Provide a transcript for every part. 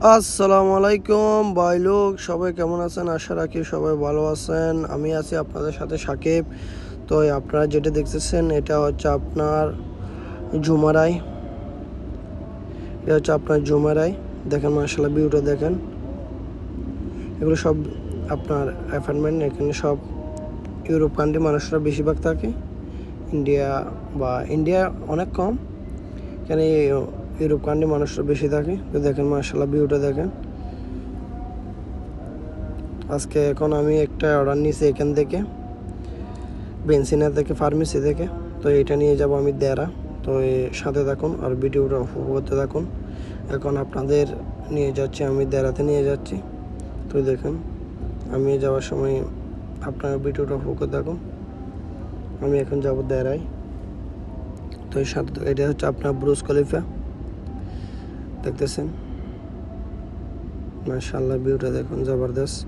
আসসালামু আলাইকুম ভাই লোক, সবাই কেমন আছেন? আশা রাখি সবাই ভালো আছেন। আমি আছি আপনাদের সাথে সাকিব। তো আপনারা যেটা দেখতেছেন এটা হচ্ছে আপনার জুমারাই। এটা হচ্ছে আপনার জুমারাই। দেখেন মাশাআল্লাহ, ভিউটা দেখেন। এগুলো সব আপনার অ্যাপার্টমেন্ট। এখানে সব ইউরোপ কান্ট্রি মানুষরা বেশিরভাগ থাকে। ইন্ডিয়া অনেক কম, এখানে ইউরোপ কান্ট্রি মানুষরা বেশি থাকে। তো দেখেন মাশাআল্লাহ, ভিউটা দেখেন। আজকে এখন আমি একটা অর্ডার নিয়েছি এখান থেকে, বেনসিনা থেকে, ফার্মেসি থেকে। তো এটা নিয়ে যাব আমি দেরা। তো সাথে থাকুন আর ভিডিওটা উপভোগ করতে থাকুন। এখন আপনাদের নিয়ে যাচ্ছি, আমি দেরাতে নিয়ে যাচ্ছি। তো দেখুন, আমি যাওয়ার সময় আপনার ভিডিওটা উপভোগ করতে থাকুন। আমি এখন যাব দেরায়। তো এর সাথে এটা হচ্ছে আপনার ব্রুজ খলিফা, দেখতেছেন মাশাআল্লাহ, ভিউটা দেখুন জবরদস্ত।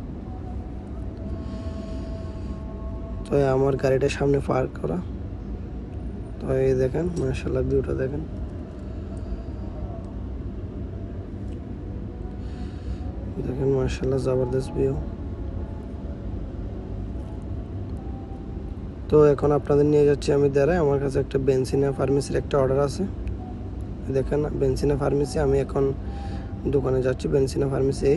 তো আমার গাড়িটা সামনে পার্ক করা। তো এই দেখেন মাশাআল্লাহ, ভিউটা দেখেন। দেখেন মাশাআল্লাহ, জবরদস্ত ভিউ। তো এখন আপনাদের নিয়ে যাচ্ছি আমি দেরায়। আমার কাছে একটা বেনসিনা ফার্মেসির একটা অর্ডার আছে। দেখেন বেনসিনা ফার্মেসি, আমি এখন দোকানে যাচ্ছি বেনসিনা ফার্মেসি।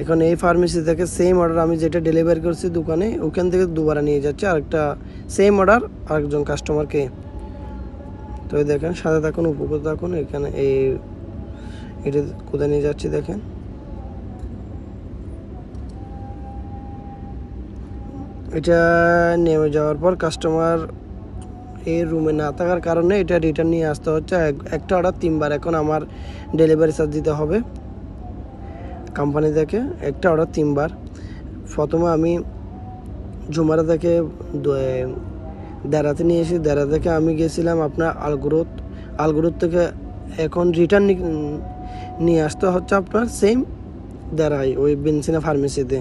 এখন এই ফার্মেসি থেকে সেম অর্ডার আমি যেটা ডেলিভারি করছি দোকানে, ওখান থেকে দুবার নিয়ে যাচ্ছি আরেকটা সেম অর্ডার আরেকজন কাস্টমারকে। তো দেখেন, সাথে থাকুন, উপকূল থাকুন। এখানে এটা কোথায় নিয়ে যাচ্ছি দেখেন। এটা নেমে যাওয়ার পর কাস্টমার এই রুমে না থাকার কারণে এটা রিটার্ন নিয়ে আসতে হচ্ছে। একটা অর্ডার 3বার এখন আমার ডেলিভারি চার্জ দিতে হবে কোম্পানি থেকে। একটা অর্ডার 3বার। প্রথমে আমি জুমারা থেকে দেরাতে নিয়ে এসে, দেরা থেকে আমি গেছিলাম আপনার আলগুরুত থেকে এখন রিটার্ন নিয়ে আসতে হচ্ছে আপনার সেম দেরাই, ওই বেনসিনা ফার্মেসিতে।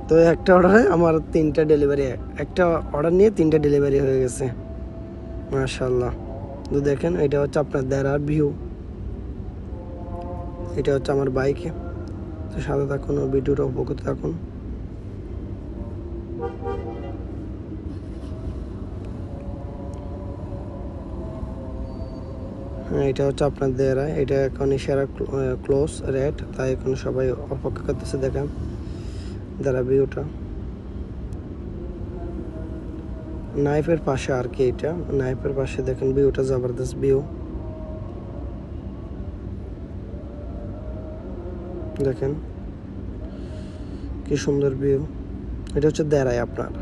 তো একটা অর্ডারে আমার 3টা ডেলিভারি, একটা অর্ডার নিয়ে 3টা ডেলিভারি হয়ে গেছে মাশাআল্লাহ। তো দেখেন, এটা হচ্ছে আপনার দেরার ভিউ। এটা হচ্ছে আমার বাইকে। তো সাথে থাকুন ও ভিডিওটা উপভোগ থাকুন। হ্যাঁ, এটা হচ্ছে আপনার দেরা। এটা এখন সেরা ক্লোজ রেট, তাই এখন সবাই অপেক্ষা করতেছে। দেখেন দেরা ভিউটা, নাইফের পাশে আর কি। এটা নাইফের পাশে দেখেন ভিউটা, জবরদস্ত ভিউ। দেখেন কি সুন্দর ভিউ। এটা হচ্ছে দেরাই আপনার।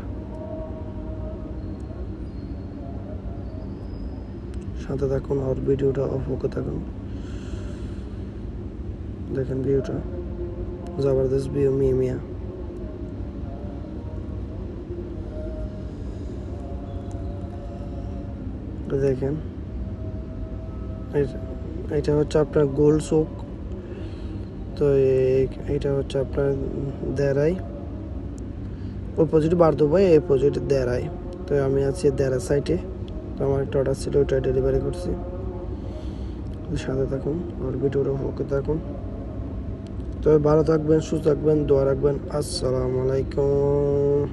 সাথে থাকুন আর ভিডিওটা উপভোগ থাকুন। দেখেন ভিউটা, জবরদস্ত ভিউ মিয়া। দেখেন এটা হচ্ছে আপনার গোল চোক। তো এটা হচ্ছে আপনার দেরাই, অপোজিট বারদুবাই, অপোজিট দেরাই। তো আমি আছি দেরা সাইটে। তো আমার একটা অর্ডার ছিল, ওইটা ডেলিভারি করছি। সাথে থাকুন আর ভিডিওটা উপভোগ থাকুন। তো ভালো থাকবেন, সুস্থ থাকবেন, দোয়া রাখবেন। আসসালামু আলাইকুম।